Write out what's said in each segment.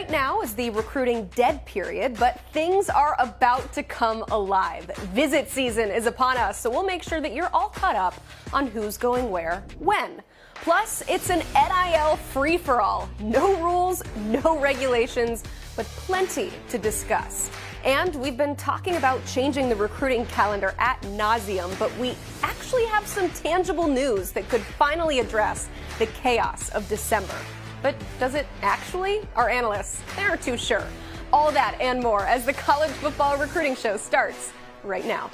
Right now is the recruiting dead period, but things are about to come alive. Visit season is upon us, so we'll make sure that you're all caught up on who's going where, when. Plus, it's an NIL free-for-all. No rules, no regulations, but plenty to discuss. And we've been talking about changing the recruiting calendar ad nauseum, but we actually have some tangible news that could finally address the chaos of December. But does it actually? Our analysts, they aren't too sure. All that and more as the college football recruiting show starts right now.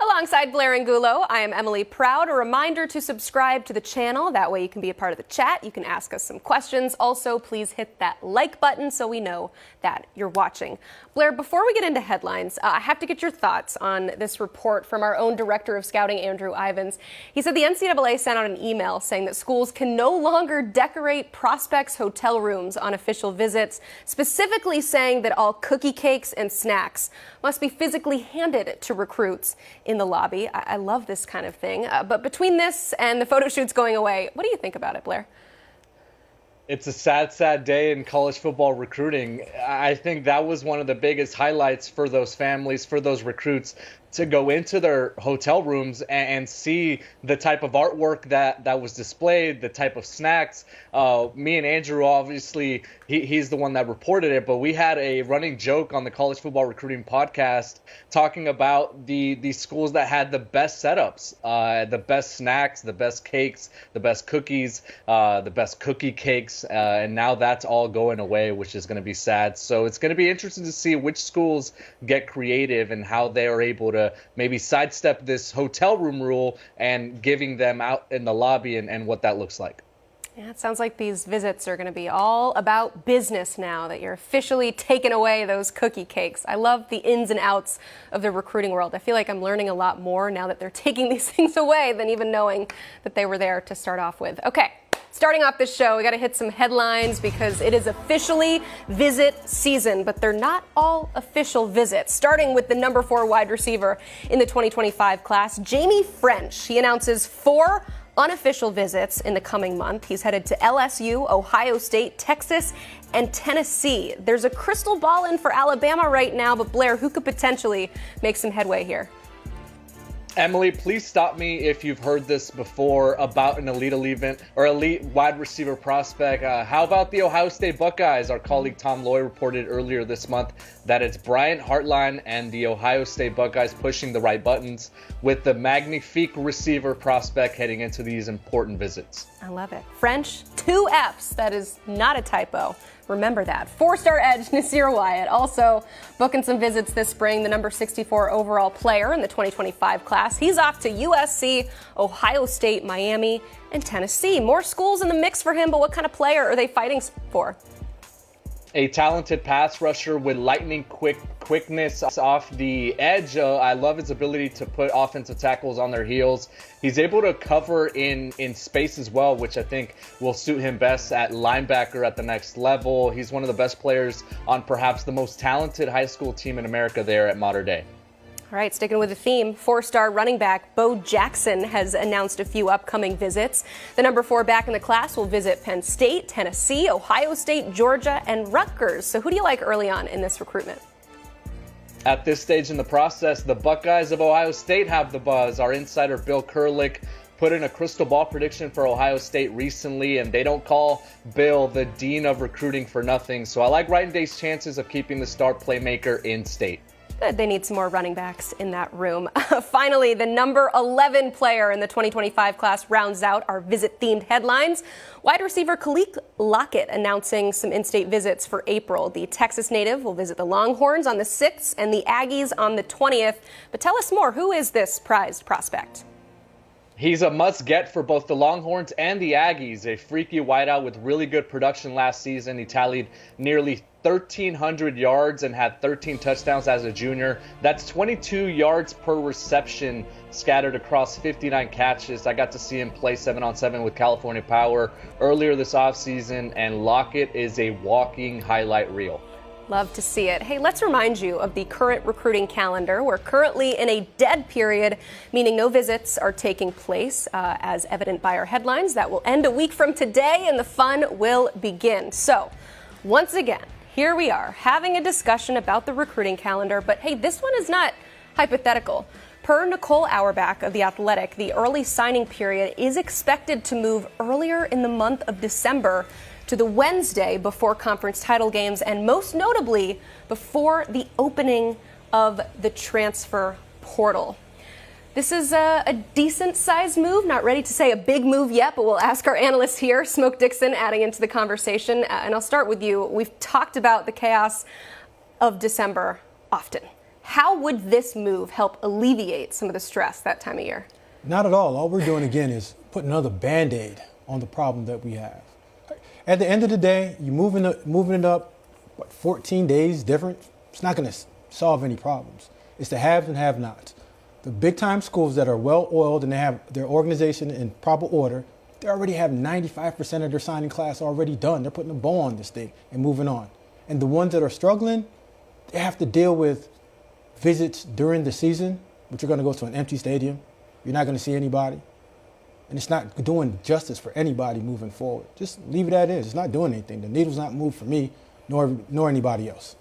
Alongside Blair Angulo, I am Emily Proud. A reminder to subscribe to the channel. That way you can be a part of the chat. You can ask us some questions. Also, please hit that like button so we know that you're watching. Blair, before we get into headlines, I have to get your thoughts on this report from our own director of scouting, Andrew Ivins. He said the NCAA sent out an email saying that schools can no longer decorate prospects' hotel rooms on official visits, specifically saying that all cookie cakes and snacks must be physically handed to recruits in the lobby. I love this kind of thing. But between this and the photo shoots going away, what do you think about it, Blair? It's a sad, sad day in college football recruiting. I think that was one of the biggest highlights for those families, for those recruits, to go into their hotel rooms and see the type of artwork that was displayed, the type of snacks. Me and Andrew, obviously, he's the one that reported it, but we had a running joke on the College Football Recruiting Podcast talking about the schools that had the best setups, the best snacks, the best cakes, the best cookies, the best cookie cakes, and now that's all going away, which is going to be sad. So it's going to be interesting to see which schools get creative and how they are able to maybe sidestep this hotel room rule and giving them out in the lobby and what that looks like. Yeah, it sounds like these visits are going to be all about business now that you're officially taking away those cookie cakes. I love the ins and outs of the recruiting world. I feel like I'm learning a lot more now that they're taking these things away than even knowing that they were there to start off with. Okay. Starting off this show, we got to hit some headlines because it is officially visit season, but they're not all official visits. Starting with the number 4 wide receiver in the 2025 class, Jamie French. He announces 4 unofficial visits in the coming month. He's headed to LSU, Ohio State, Texas, and Tennessee. There's a crystal ball in for Alabama right now, but Blair, who could potentially make some headway here? Emily, please stop me if you've heard this before about an elite wide receiver prospect. How about the Ohio State Buckeyes? Our colleague Tom Loy reported earlier this month that it's Bryant Hartline and the Ohio State Buckeyes pushing the right buttons with the magnifique receiver prospect heading into these important visits. I love it. French, 2 F's. That is not a typo. Remember that. 4-star edge Nasir Wyatt also booking some visits this spring. The number 64 overall player in the 2025 class. He's off to USC, Ohio State, Miami, and Tennessee. More schools in the mix for him, but what kind of player are they fighting for? A talented pass rusher with lightning quickness off the edge. I love his ability to put offensive tackles on their heels. He's able to cover in space as well, which I think will suit him best at linebacker at the next level. He's one of the best players on perhaps the most talented high school team in America there at Mater Dei. All right, sticking with the theme, 4-star running back Bo Jackson has announced a few upcoming visits. The number 4 back in the class will visit Penn State, Tennessee, Ohio State, Georgia, and Rutgers. So who do you like early on in this recruitment? At this stage in the process, the Buckeyes of Ohio State have the buzz. Our insider Bill Kurlick put in a crystal ball prediction for Ohio State recently, and they don't call Bill the dean of recruiting for nothing. So I like Wright and Day's chances of keeping the star playmaker in state. Good. They need some more running backs in that room. Finally, the number 11 player in the 2025 class rounds out our visit-themed headlines. Wide receiver Khalil Lockett announcing some in-state visits for April. The Texas native will visit the Longhorns on the 6th and the Aggies on the 20th. But tell us more. Who is this prized prospect? He's a must-get for both the Longhorns and the Aggies. A freaky wideout with really good production last season. He tallied nearly 1,300 yards and had 13 touchdowns as a junior. That's 22 yards per reception scattered across 59 catches. I got to see him play 7-on-7 with California Power earlier this offseason, and Lockett is a walking highlight reel. Love to see it. Hey, let's remind you of the current recruiting calendar. We're currently in a dead period, meaning no visits are taking place, as evident by our headlines. That will end a week from today, and the fun will begin. So, once again, here we are having a discussion about the recruiting calendar, but hey, this one is not hypothetical. Per Nicole Auerbach of The Athletic, the early signing period is expected to move earlier in the month of December to the Wednesday before conference title games, and most notably before the opening of the transfer portal. This is a decent-sized move, not ready to say a big move yet, but we'll ask our analyst here, Smoke Dixon, adding into the conversation. And I'll start with you. We've talked about the chaos of December often. How would this move help alleviate some of the stress that time of year? Not at all. All we're doing, again, is put another Band-Aid on the problem that we have. At the end of the day, you're moving it up, 14 days different? It's not going to solve any problems. It's the haves and have-nots. The big-time schools that are well-oiled and they have their organization in proper order, they already have 95% of their signing class already done. They're putting a bow on this thing and moving on. And the ones that are struggling, they have to deal with visits during the season, but you're going to go to an empty stadium. You're not going to see anybody. And it's not doing justice for anybody moving forward. Just leave it as it is. It's not doing anything. The needle's not moved for me, nor anybody else.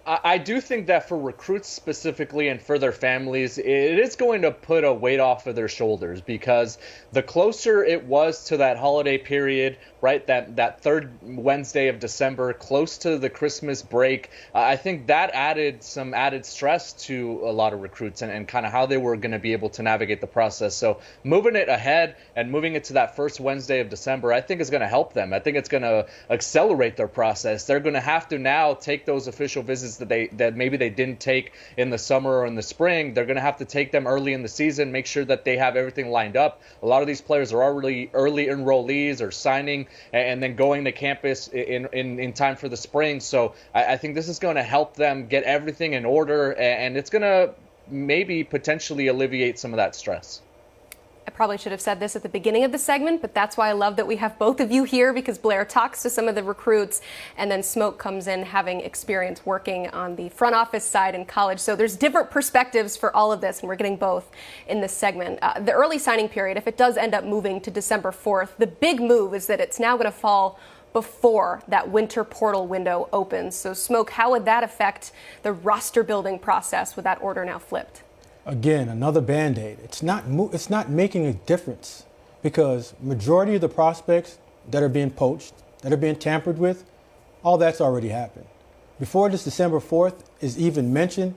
I do think that for recruits specifically and for their families, it is going to put a weight off of their shoulders, because the closer it was to that holiday period, right, that third Wednesday of December, close to the Christmas break, I think that added some added stress to a lot of recruits and kind of how they were going to be able to navigate the process. So moving it ahead and moving it to that first Wednesday of December, I think is going to help them. I think it's going to accelerate their process. They're going to have to now take those official visits that maybe they didn't take in the summer or in the spring. They're going to have to take them early in the season, make sure that they have everything lined up. A lot of these players are already early enrollees or signing and then going to campus in time for the spring. So I think this is going to help them get everything in order, and it's going to maybe potentially alleviate some of that stress. I probably should have said this at the beginning of the segment, but that's why I love that we have both of you here, because Blair talks to some of the recruits and then Smoke comes in having experience working on the front office side in college. So there's different perspectives for all of this, and we're getting both in this segment. The early signing period, if it does end up moving to December 4th, the big move is that it's now going to fall before that winter portal window opens. So Smoke, how would that affect the roster building process with that order now flipped? Again, another Band-Aid. It's not making a difference, because majority of the prospects that are being poached, that are being tampered with, all that's already happened. Before this December 4th is even mentioned,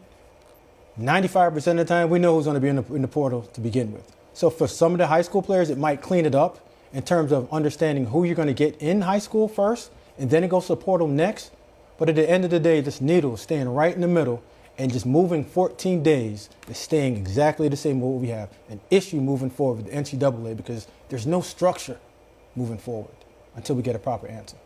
95% of the time we know who's going to be in the portal to begin with. So for some of the high school players, it might clean it up in terms of understanding who you're going to get in high school first, and then it goes to the portal next. But at the end of the day, this needle is staying right in the middle, and just moving 14 days is staying exactly the same what we have. An issue moving forward with the NCAA, because there's no structure moving forward until we get a proper answer.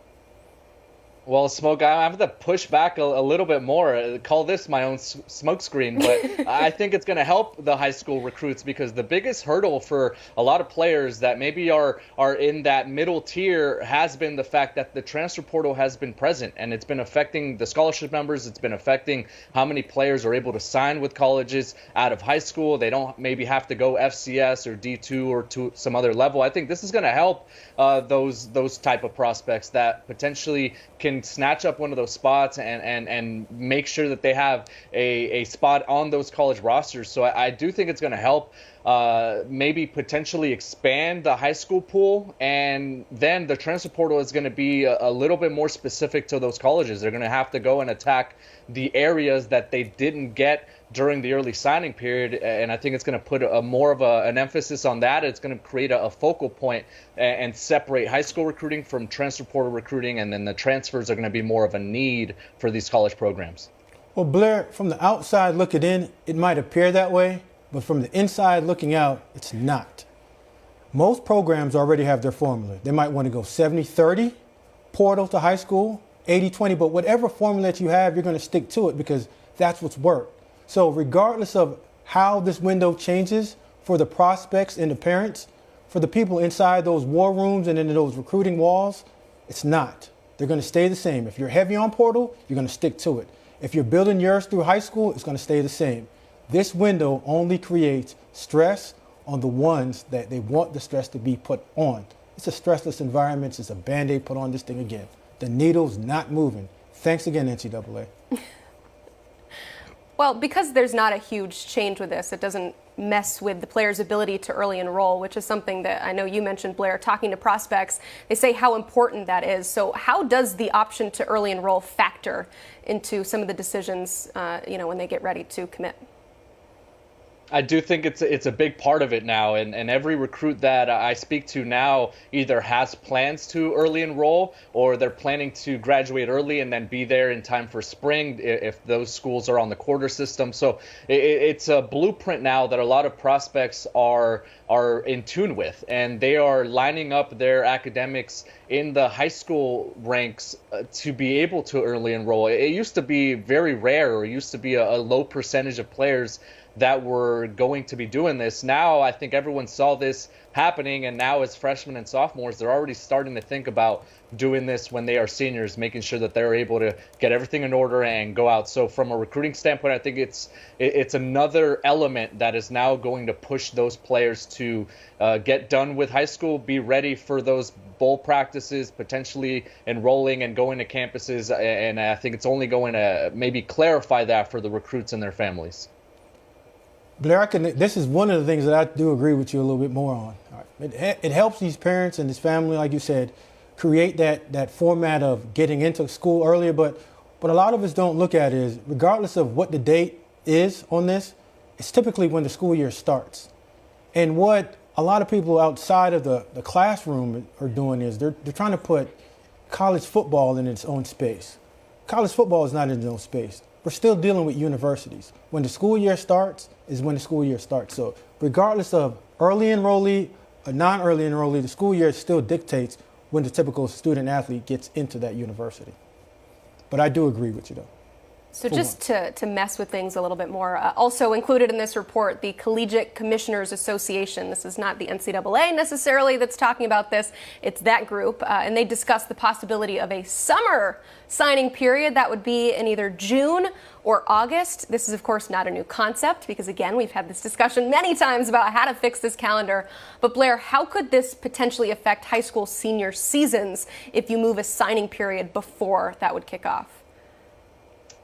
Well, Smoke, I have to push back a little bit more. Call this my own smoke screen, but I think it's going to help the high school recruits, because the biggest hurdle for a lot of players that maybe are in that middle tier has been the fact that the transfer portal has been present, and it's been affecting the scholarship numbers. It's been affecting how many players are able to sign with colleges out of high school. They don't maybe have to go FCS or D2 or to some other level. I think this is going to help those type of prospects that potentially can snatch up one of those spots and make sure that they have a spot on those college rosters. So I do think it's going to help maybe potentially expand the high school pool, and then the transfer portal is going to be a little bit more specific to those colleges. They're going to have to go and attack the areas that they didn't get during the early signing period, and I think it's going to put more of an emphasis on that. It's going to create a focal point and separate high school recruiting from transfer portal recruiting, and then the transfers are going to be more of a need for these college programs. Well, Blair, from the outside looking in, it might appear that way, but from the inside looking out, it's not. Most programs already have their formula. They might want to go 70-30 portal to high school, 80-20, but whatever formula that you have, you're going to stick to it because that's what's worked. So regardless of how this window changes for the prospects and the parents, for the people inside those war rooms and in those recruiting walls, it's not. They're going to stay the same. If you're heavy on portal, you're going to stick to it. If you're building yours through high school, it's going to stay the same. This window only creates stress on the ones that they want the stress to be put on. It's a stressless environment. It's a Band-Aid put on this thing again. The needle's not moving. Thanks again, NCAA. Well, because there's not a huge change with this, it doesn't mess with the player's ability to early enroll, which is something that I know you mentioned, Blair, talking to prospects. They say how important that is. So how does the option to early enroll factor into some of the decisions, when they get ready to commit? I do think it's a big part of it now, and every recruit that I speak to now either has plans to early enroll or they're planning to graduate early and then be there in time for spring if those schools are on the quarter system. So it's a blueprint now that a lot of prospects are in tune with, and they are lining up their academics in the high school ranks to be able to early enroll. It used to be very rare, or used to be a low percentage of players that were going to be doing this. Now I think everyone saw this happening, and now as freshmen and sophomores, they're already starting to think about doing this when they are seniors, making sure that they're able to get everything in order and go out. So from a recruiting standpoint, I think it's another element that is now going to push those players to get done with high school, be ready for those bowl practices, potentially enrolling and going to campuses, and I think it's only going to maybe clarify that for the recruits and their families. Blair, this is one of the things that I do agree with you a little bit more on. All right. It helps these parents and this family, like you said, create that format of getting into school earlier. But what a lot of us don't look at is, regardless of what the date is on this, it's typically when the school year starts. And what a lot of people outside of the classroom are doing is they're trying to put college football in its own space. College football is not in its own space. We're still dealing with universities. When the school year starts is when the school year starts. So regardless of early enrollee or non-early enrollee, the school year still dictates when the typical student athlete gets into that university. But I do agree with you, though. So just to mess with things a little bit more, also included in this report, the Collegiate Commissioners Association. This is not the NCAA necessarily that's talking about this. It's that group. And they discussed the possibility of a summer signing period that would be in either June or August. This is, of course, not a new concept because, again, we've had this discussion many times about how to fix this calendar. But, Blair, how could this potentially affect high school senior seasons if you move a signing period before that would kick off?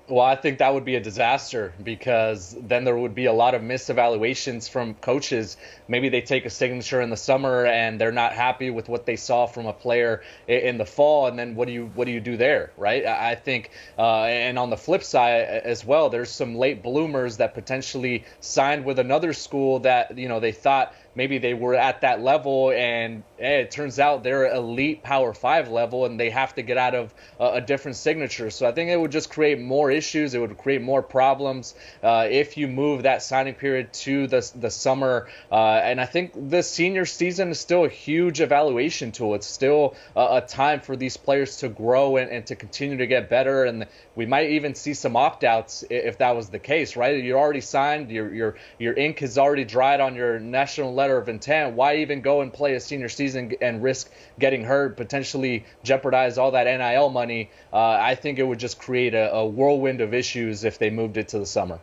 Well, I think that would be a disaster because then there would be a lot of misevaluations from coaches. Maybe they take a signature in the summer and they're not happy with what they saw from a player in the fall, and then what do you do there, right? I think, and on the flip side as well, there's some late bloomers that potentially signed with another school that they thought maybe they were at that level, and it turns out they're elite Power 5 level, and they have to get out of a different signature. So I think it would just create more issues. It would create more problems if you move that signing period to the summer. And I think the senior season is still a huge evaluation tool. It's still a time for these players to grow and to continue to get better. And we might even see some opt-outs if that was the case, right? You're already signed. Your ink has already dried on your national letter of intent. Why even go and play a senior season and risk getting hurt, potentially jeopardize all that NIL money? I think it would just create a whirlwind of issues if they moved it to the summer.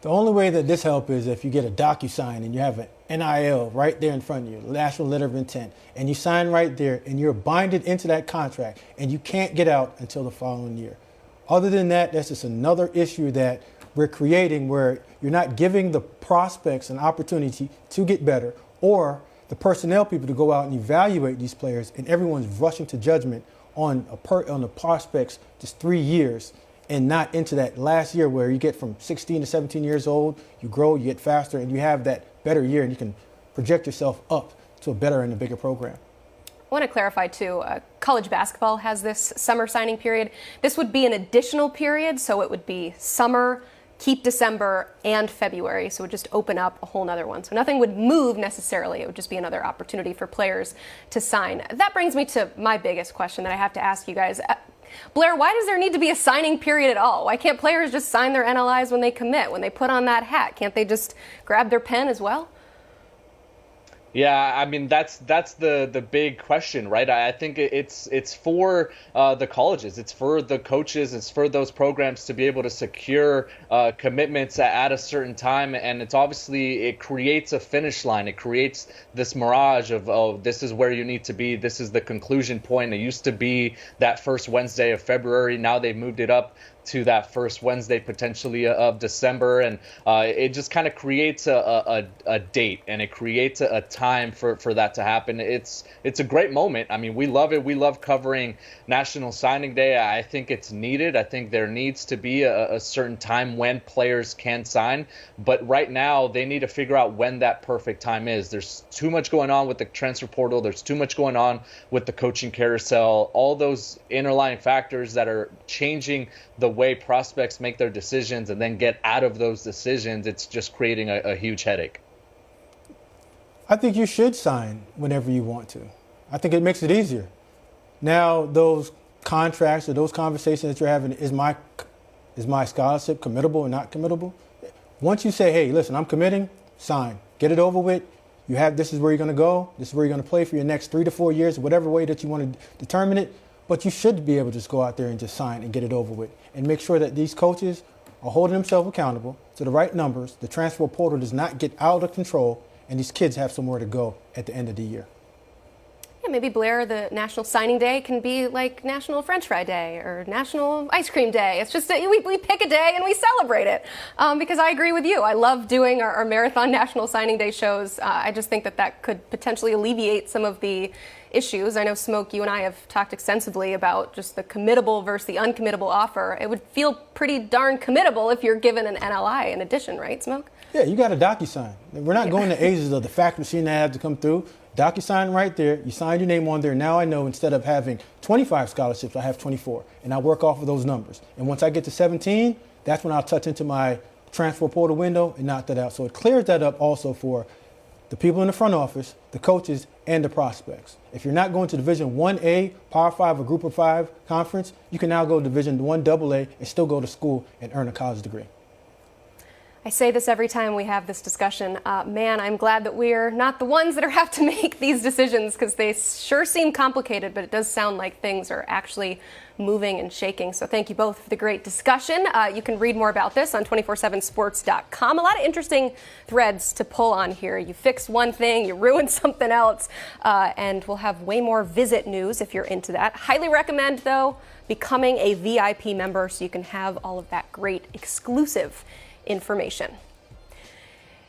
The only way that this helps is if you get a DocuSign and you have an NIL right there in front of you, national letter of intent, and you sign right there and you're binded into that contract and you can't get out until the following year. Other than that, that's just another issue that we're creating where you're not giving the prospects an opportunity to get better, or the personnel people to go out and evaluate these players, and everyone's rushing to judgment on the prospects just 3 years and not into that last year where you get from 16 to 17 years old, you grow, you get faster, and you have that better year, and you can project yourself up to a better and a bigger program. I want to clarify, too, college basketball has this summer signing period. This would be an additional period, so it would be summer, keep December, and February, so it would just open up a whole nother one. So nothing would move necessarily. It would just be another opportunity for players to sign. That brings me to my biggest question that I have to ask you guys. Blair, why does there need to be a signing period at all? Why can't players just sign their NLIs when they commit, when they put on that hat? Can't they just grab their pen as well? Yeah, I mean that's the big question, right? I think it's for the colleges, it's for the coaches, it's for those programs to be able to secure commitments at a certain time, and it's obviously it creates a finish line. It creates this mirage of, oh, this is where you need to be. This is the conclusion point. It used to be that first Wednesday of February. Now they've moved it up to that first Wednesday potentially of December, and it just kind of creates a date, and it creates a time for that to happen. It's a great moment. I mean, we love it. We love covering National Signing Day. I think it's needed. I think there needs to be a certain time when players can sign, but right now they need to figure out when that perfect time is. There's too much going on with the transfer portal. There's too much going on with the coaching carousel, all those underlying factors that are changing the way prospects make their decisions and then get out of those decisions. It's just creating a huge headache. I think you should sign whenever you want to. I think it makes it easier. Now, those contracts or those conversations that you're having, is my scholarship committable or not committable? Once you say, hey, listen, I'm committing, sign. Get it over with. You have, this is where you're going to go. This is where you're going to play for your next 3 to 4 years, whatever way that you want to determine it. But you should be able to just go out there and just sign and get it over with, and make sure that these coaches are holding themselves accountable to the right numbers. The transfer portal does not get out of control, and these kids have somewhere to go at the end of the year. Yeah, maybe, Blair, the National Signing Day can be like National French Fry Day or National Ice Cream Day. It's just we pick a day and we celebrate it, because I agree with you. I love doing our marathon National Signing Day shows. I just think that could potentially alleviate some of the issues. I know, Smoke, you and I have talked extensively about just the committable versus the uncommittable offer. It would feel pretty darn committable if you're given an NLI in addition, right, Smoke? Yeah, you got a DocuSign. We're not going to ages of the fax machine that have to come through. DocuSign right there. You sign your name on there. Now I know instead of having 25 scholarships, I have 24. And I work off of those numbers. And once I get to 17, that's when I'll touch into my transfer portal window and knock that out. So it clears that up also for the people in the front office, the coaches, and the prospects. If you're not going to Division 1A, Power 5, or Group of 5 conference, you can now go to Division 1 AA and still go to school and earn a college degree. I say this every time we have this discussion. Man, I'm glad that we're not the ones that have to make these decisions, because they sure seem complicated, but it does sound like things are actually moving and shaking. So thank you both for the great discussion. You can read more about this on 247sports.com. A lot of interesting threads to pull on here. You fix one thing, you ruin something else, and we'll have way more visit news if you're into that. Highly recommend, though, becoming a VIP member so you can have all of that great exclusive information.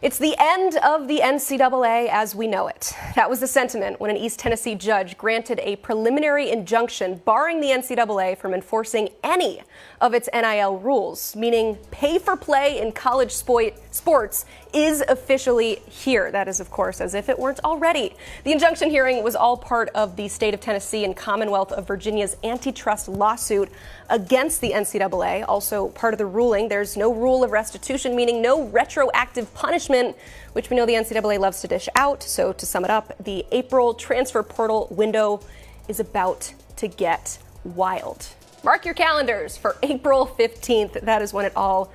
It's the end of the NCAA as we know it. That was the sentiment when an East Tennessee judge granted a preliminary injunction barring the NCAA from enforcing any of its NIL rules, meaning pay for play in college sports is officially here. That is, of course, as if it weren't already. The injunction hearing was all part of the state of Tennessee and Commonwealth of Virginia's antitrust lawsuit against the NCAA. Also part of the ruling, there's no rule of restitution, meaning no retroactive punishment, which we know the NCAA loves to dish out. So to sum it up, the April transfer portal window is about to get wild. Mark your calendars for April 15th. That is when it all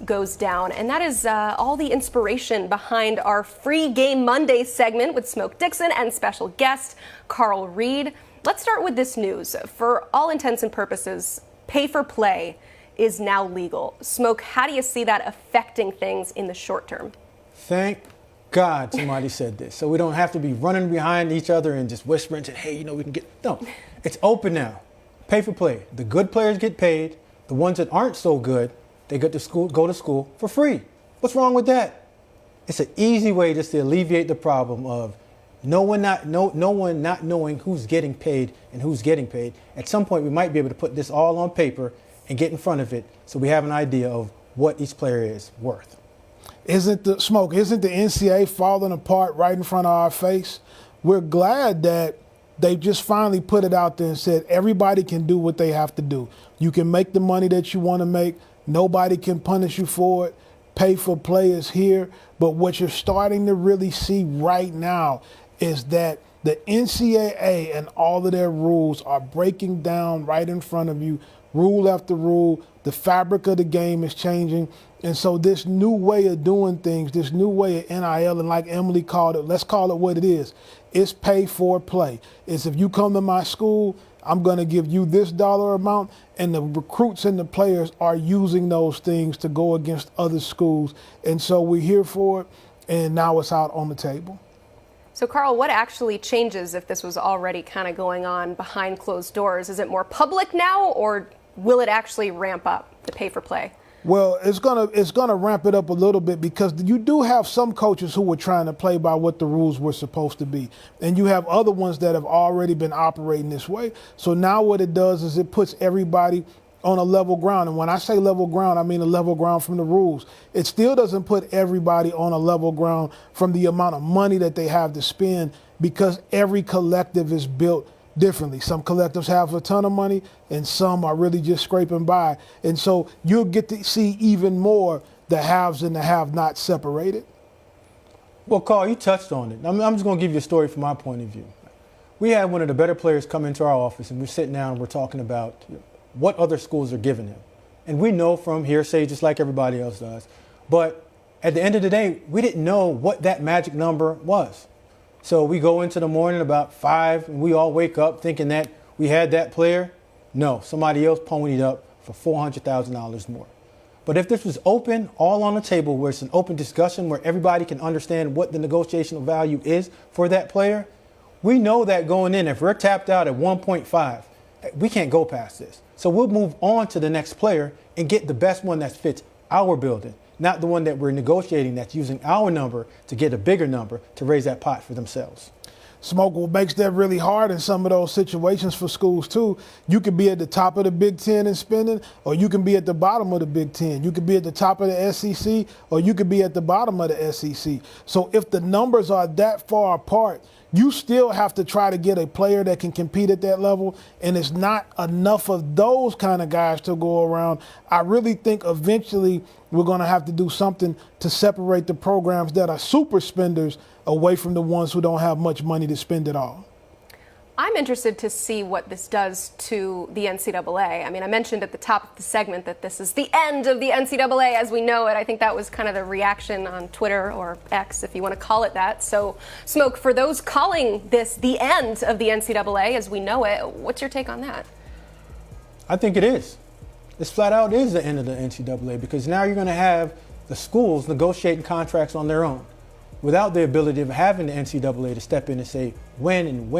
goes down. And that is all the inspiration behind our Free Game Monday segment with Smoke Dixon and special guest Carl Reed. Let's start with this news. For all intents and purposes, pay for play is now legal. Smoke, how do you see that affecting things in the short term? Thank God somebody said this, so we don't have to be running behind each other and just whispering and saying, hey, we can get. No, it's open now. Pay for play. The good players get paid. The ones that aren't so good, they go to school for free. What's wrong with that? It's an easy way just to alleviate the problem of no one not knowing who's getting paid and who's getting paid. At some point, we might be able to put this all on paper and get in front of it so we have an idea of what each player is worth. Isn't the NCAA falling apart right in front of our face? We're glad that they just finally put it out there and said everybody can do what they have to do. You can make the money that you want to make. Nobody can punish you for it. Pay for play is here. But what you're starting to really see right now is that The NCAA and all of their rules are breaking down right in front of you, rule after rule. The fabric of the game is changing. And so this new way of doing things, this new way of NIL, and like Emily called it, let's call it what it is. It's pay for play. It's if you come to my school, I'm going to give you this dollar amount, and the recruits and the players are using those things to go against other schools. And so we're here for it, and now it's out on the table. So, Carl, what actually changes if this was already kind of going on behind closed doors? Is it more public now, or will it actually ramp up the pay for play? Well, it's gonna ramp it up a little bit, because you do have some coaches who were trying to play by what the rules were supposed to be, and you have other ones that have already been operating this way. So now what it does is it puts everybody on a level ground. And when I say level ground, I mean a level ground from the rules. It still doesn't put everybody on a level ground from the amount of money that they have to spend, because every collective is built differently. Some collectives have a ton of money, and some are really just scraping by. And so you'll get to see even more the haves and the have-nots separated. Well, Carl, you touched on it. I'm just going to give you a story from my point of view. We had one of the better players come into our office, and we're sitting down and we're talking about what other schools are giving him. And we know from hearsay, just like everybody else does. But at the end of the day, we didn't know what that magic number was. So we go into the morning about 5, and we all wake up thinking that we had that player. No, somebody else ponied up for $400,000 more. But if this was open, all on the table, where it's an open discussion, where everybody can understand what the negotiational value is for that player, we know that going in, if we're tapped out at 1.5, we can't go past this. So we'll move on to the next player and get the best one that fits our building, not the one that we're negotiating that's using our number to get a bigger number to raise that pot for themselves. Smoke, what makes that really hard in some of those situations for schools too, you could be at the top of the Big Ten in spending, or you can be at the bottom of the Big Ten. You could be at the top of the SEC, or you could be at the bottom of the SEC. So if the numbers are that far apart, you still have to try to get a player that can compete at that level, and it's not enough of those kind of guys to go around. I really think eventually we're going to have to do something to separate the programs that are super spenders away from the ones who don't have much money to spend at all. I'm interested to see what this does to the NCAA. I mean, I mentioned at the top of the segment that this is the end of the NCAA as we know it. I think that was kind of the reaction on Twitter, or X, if you want to call it that. So, Smoke, for those calling this the end of the NCAA as we know it, what's your take on that? I think it is. This flat out is the end of the NCAA, because now you're going to have the schools negotiating contracts on their own without the ability of having the NCAA to step in and say when and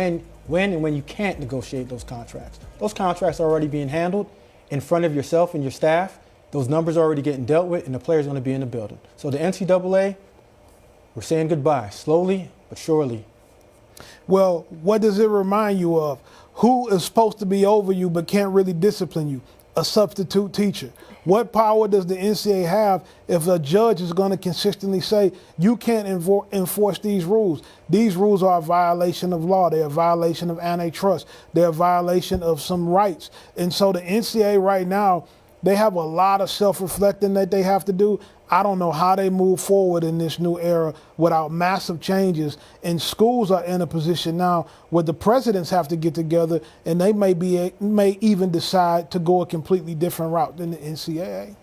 when you can't negotiate those contracts. Those contracts are already being handled in front of yourself and your staff. Those numbers are already getting dealt with, and the players are going to be in the building. So the NCAA, we're saying goodbye, slowly but surely. Well, what does it remind you of? Who is supposed to be over you but can't really discipline you? A substitute teacher. What power does the NCAA have if a judge is going to consistently say, you can't enforce these rules? These rules are a violation of law. They're a violation of antitrust. They're a violation of some rights. And so the NCAA right now, they have a lot of self-reflecting that they have to do. I don't know how they move forward in this new era without massive changes. And schools are in a position now where the presidents have to get together, and they may even decide to go a completely different route than the NCAA.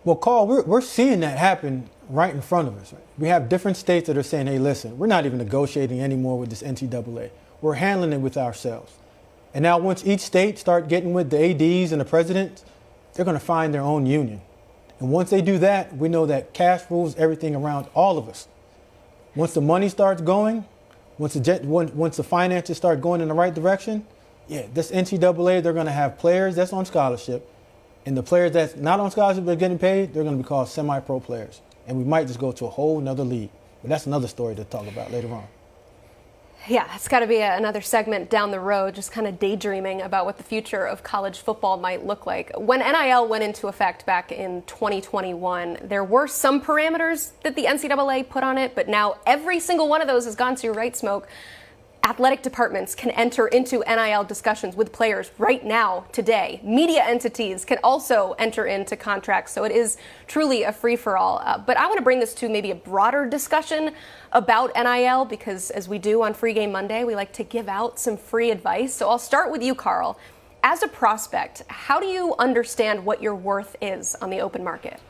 Well, Carl, we're seeing that happen right in front of us. Right? We have different states that are saying, hey, listen, we're not even negotiating anymore with this NCAA. We're handling it with ourselves. And now once each state start getting with the ADs and the presidents, they're going to find their own union. And once they do that, we know that cash rules everything around all of us. Once the money starts going, once the finances start going in the right direction, yeah, this NCAA, they're going to have players that's on scholarship, and the players that's not on scholarship but getting paid, they're going to be called semi-pro players. And we might just go to a whole nother league. But that's another story to talk about later on. Yeah, it's got to be another segment down the road, just kind of daydreaming about what the future of college football might look like. When NIL went into effect back in 2021, there were some parameters that the NCAA put on it, but now every single one of those has gone to, right, Smoke, Athletic departments can enter into NIL discussions with players right now, today. Media entities can also enter into contracts, so it is truly a free-for-all. But I want to bring this to maybe a broader discussion about NIL, because as we do on Free Game Monday, we like to give out some free advice. So I'll start with you, Carl. As a prospect, how do you understand what your worth is on the open market?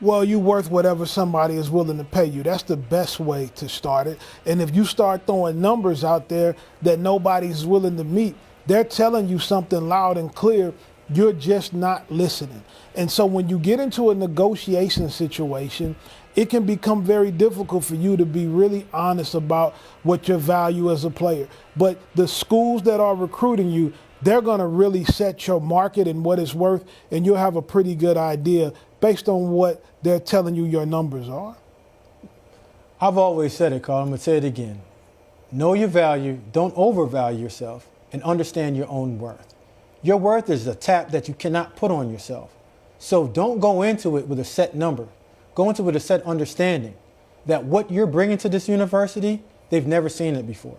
Well, you're worth whatever somebody is willing to pay you. That's the best way to start it. And if you start throwing numbers out there that nobody's willing to meet, they're telling you something loud and clear. You're just not listening. And so when you get into a negotiation situation, it can become very difficult for you to be really honest about what your value as a player. But the schools that are recruiting you, they're going to really set your market and what it's worth, and you'll have a pretty good idea based on what they're telling you your numbers are. I've always said it, Carl. I'm going to say it again. Know your value, don't overvalue yourself, and understand your own worth. Your worth is a tap that you cannot put on yourself. So don't go into it with a set number. Go into it with a set understanding that what you're bringing to this university, they've never seen it before.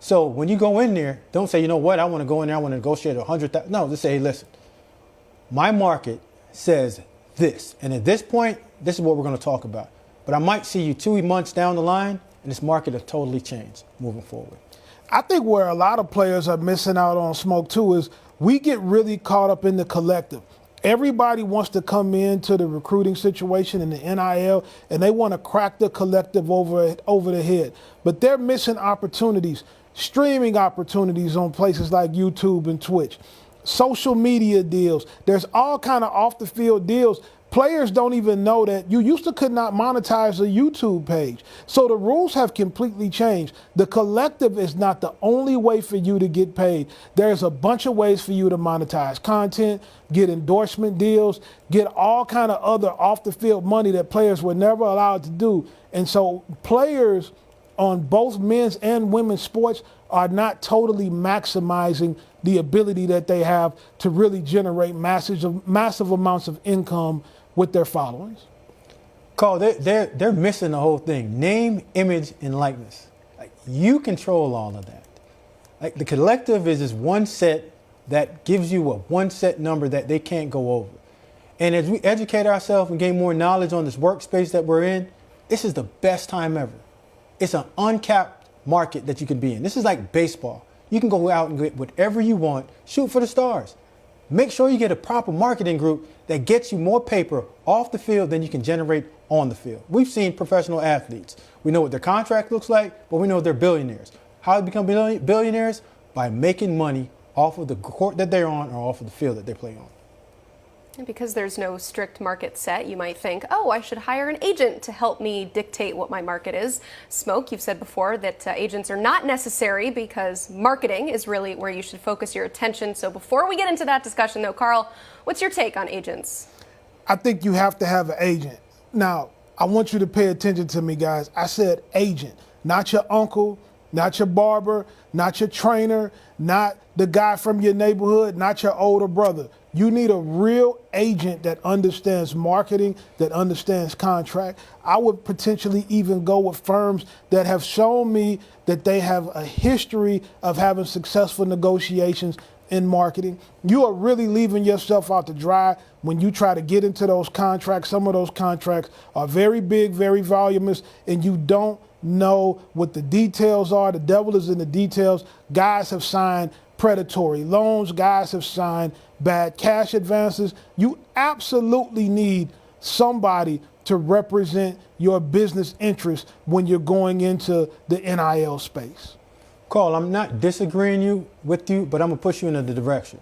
So when you go in there, don't say, you know what, I want to go in there, I want to negotiate 100,000. No, just say, hey, listen, my market says this. And at this point, this is what we're going to talk about. But I might see you 2 months down the line, and this market has totally changed moving forward. I think where a lot of players are missing out on, Smoke, too, is we get really caught up in the collective. Everybody wants to come into the recruiting situation in the NIL, and they want to crack the collective over the head. But they're missing opportunities, streaming opportunities on places like YouTube and Twitch, social media deals. There's all kind of off-the-field deals. Players don't even know that you used to could not monetize a YouTube page. So the rules have completely changed. The collective is not the only way for you to get paid. There's a bunch of ways for you to monetize content, get endorsement deals, get all kind of other off-the-field money that players were never allowed to do. And so players on both men's and women's sports are not totally maximizing the ability that they have to really generate massive amounts of income with their followings. Carl, they're missing the whole thing. Name, image, and likeness. Like, you control all of that. Like, the collective is this one set that gives you a one set number that they can't go over. And as we educate ourselves and gain more knowledge on this workspace that we're in, this is the best time ever. It's an uncapped market that you can be in. This is like baseball. You can go out and get whatever you want, shoot for the stars. Make sure you get a proper marketing group that gets you more paper off the field than you can generate on the field. We've seen professional athletes. We know what their contract looks like, but we know they're billionaires. How do they become billionaires? By making money off of the court that they're on or off of the field that they play on. And because there's no strict market set, you might think, oh, I should hire an agent to help me dictate what my market is. Smoke, you've said before that agents are not necessary because marketing is really where you should focus your attention. So before we get into that discussion, though, Carl, what's your take on agents? I think you have to have an agent. Now, I want you to pay attention to me, guys. I said agent, not your uncle, not your barber, not your trainer, not the guy from your neighborhood, not your older brother. You need a real agent that understands marketing, that understands contract. I would potentially even go with firms that have shown me that they have a history of having successful negotiations in marketing. You are really leaving yourself out to dry when you try to get into those contracts. Some of those contracts are very big, very voluminous, and you don't know what the details are. The devil is in the details. Guys have signed predatory loans. Guys have signed bad cash advances. You absolutely need somebody to represent your business interests when you're going into the NIL space. Carl, I'm not disagreeing with you, but I'm going to push you in a direction.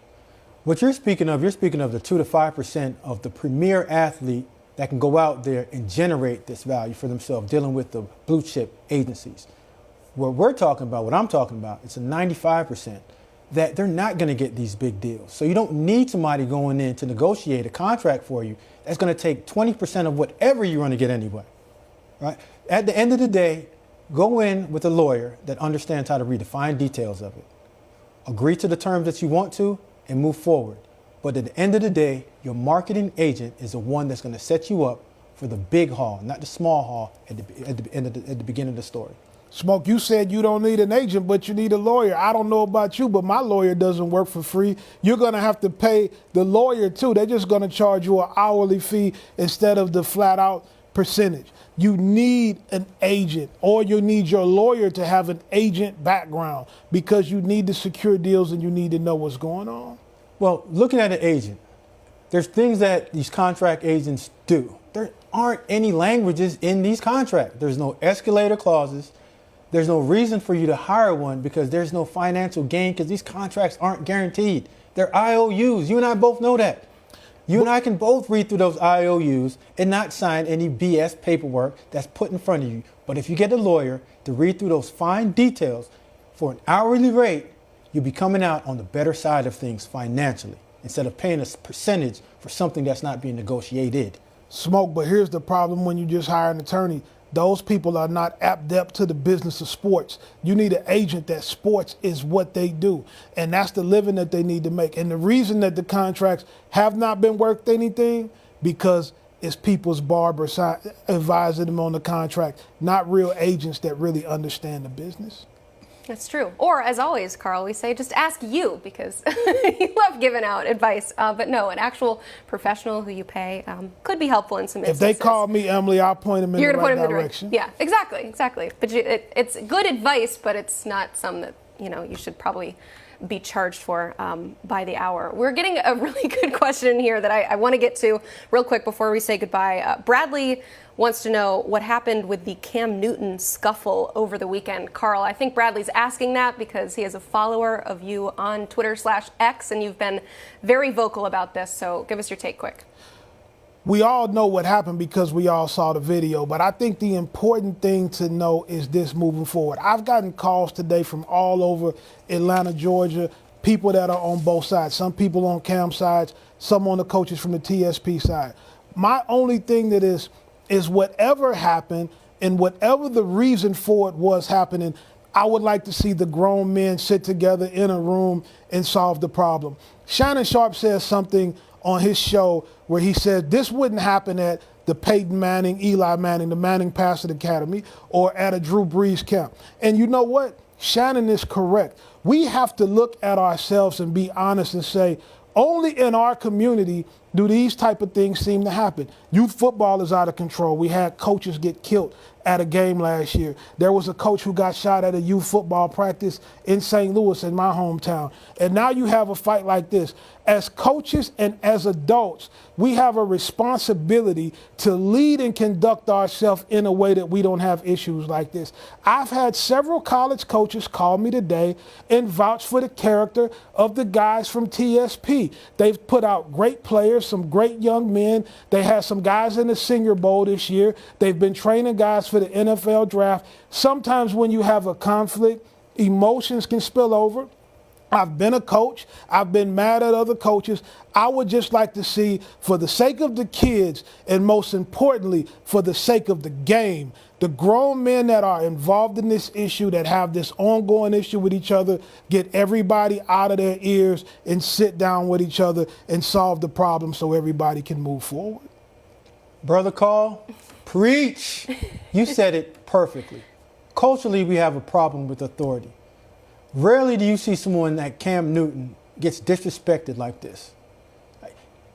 What you're speaking of the 2 to 5% of the premier athlete that can go out there and generate this value for themselves, dealing with the blue chip agencies. What I'm talking about, it's a 95% that they're not going to get these big deals. So you don't need somebody going in to negotiate a contract for you that's going to take 20% of whatever you're going to get anyway. Right? At the end of the day, go in with a lawyer that understands how to read the fine details of it. Agree to the terms that you want to and move forward. But at the end of the day, your marketing agent is the one that's going to set you up for the big haul, not the small haul at the beginning of the story. Smoke, you said you don't need an agent, but you need a lawyer. I don't know about you, but my lawyer doesn't work for free. You're going to have to pay the lawyer too. They're just going to charge you an hourly fee instead of the flat out percentage. You need an agent, or you need your lawyer to have an agent background, because you need to secure deals and you need to know what's going on. Well, looking at an agent, there's things that these contract agents do. There aren't any languages in these contracts. There's no escalator clauses. There's no reason for you to hire one, because there's no financial gain, because these contracts aren't guaranteed. They're IOUs. You and I both know that. You and I can both read through those IOUs and not sign any BS paperwork that's put in front of you. But if you get a lawyer to read through those fine details for an hourly rate, you'll be coming out on the better side of things financially, instead of paying a percentage for something that's not being negotiated. Smoke, but here's the problem when you just hire an attorney. Those people are not adept to the business of sports. You need an agent that sports is what they do. And that's the living that they need to make. And the reason that the contracts have not been worth anything, because it's people's barbers advising them on the contract, not real agents that really understand the business. That's true. Or, as always, Carl, we say just ask you, because you love giving out advice. But no, an actual professional who you pay could be helpful in some instances. If they call me, Emily, I'll point them in the right direction. Yeah, exactly. But it's good advice, but it's not some that you should probably be charged for by the hour. We're getting a really good question in here that I want to get to real quick before we say goodbye. Bradley wants to know what happened with the Cam Newton scuffle over the weekend. Carl, I think Bradley's asking that because he is a follower of you on Twitter/X, and you've been very vocal about this. So give us your take quick. We all know what happened because we all saw the video, but I think the important thing to know is this moving forward. I've gotten calls today from all over Atlanta, Georgia, people that are on both sides, some people on Cam's sides, some on the coaches from the TSP side. My only thing that is whatever happened and whatever the reason for it was happening, I would like to see the grown men sit together in a room and solve the problem. Shannon Sharp says something on his show where he said this wouldn't happen at the Peyton Manning, Eli Manning, the Manning Passing Academy, or at a Drew Brees camp. And you know what? Shannon is correct. We have to look at ourselves and be honest and say, only in our community do these type of things seem to happen. Youth football is out of control. We had coaches get killed at a game last year. There was a coach who got shot at a youth football practice in St. Louis, in my hometown. And now you have a fight like this. As coaches and as adults, we have a responsibility to lead and conduct ourselves in a way that we don't have issues like this. I've had several college coaches call me today and vouch for the character of the guys from TSP. They've put out great players, some great young men. They had some guys in the Senior Bowl this year. They've been training guys for the NFL draft. Sometimes when you have a conflict, emotions can spill over. I've been a coach. I've been mad at other coaches. I would just like to see, for the sake of the kids, and most importantly, for the sake of the game, the grown men that are involved in this issue, that have this ongoing issue with each other, get everybody out of their ears and sit down with each other and solve the problem so everybody can move forward. Brother Carl, preach. You said it perfectly. Culturally, we have a problem with authority. Rarely do you see someone like Cam Newton gets disrespected like this.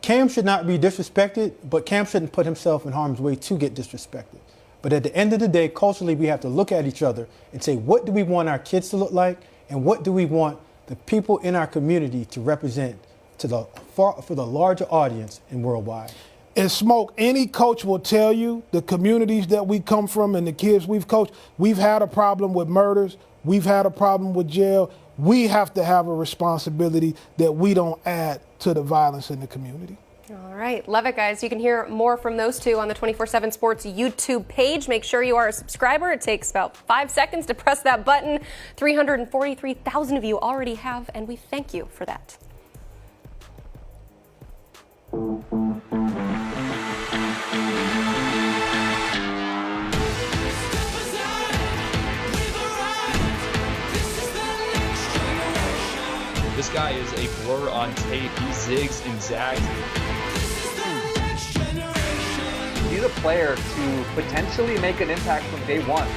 Cam should not be disrespected, but Cam shouldn't put himself in harm's way to get disrespected. But at the end of the day, culturally, we have to look at each other and say, what do we want our kids to look like? And what do we want the people in our community to represent for the larger audience and worldwide? And Smoke, any coach will tell you, the communities that we come from and the kids we've coached, we've had a problem with murders. We've had a problem with jail. We have to have a responsibility that we don't add to the violence in the community. All right. Love it, guys. You can hear more from those two on the 24/7 Sports YouTube page. Make sure you are a subscriber. It takes about 5 seconds to press that button. 343,000 of you already have, and we thank you for that. This guy is a blur on tape. He zigs and zags. He's a player to potentially make an impact from day one.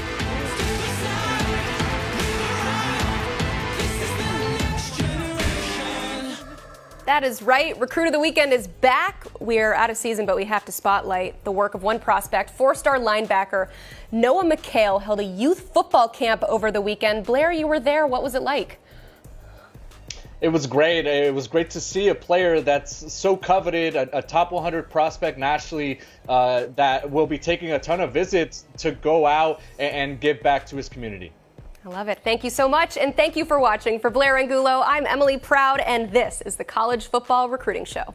That is right. Recruit of the Weekend is back. We're out of season, but we have to spotlight the work of one prospect. Four-star linebacker Noah McHale held a youth football camp over the weekend. Blair, you were there. What was it like? It was great. It was great to see a player that's so coveted, a top 100 prospect nationally, that will be taking a ton of visits to go out and give back to his community. I love it. Thank you so much, and thank you for watching. For Blair Angulo, I'm Emily Proud, and this is the College Football Recruiting Show.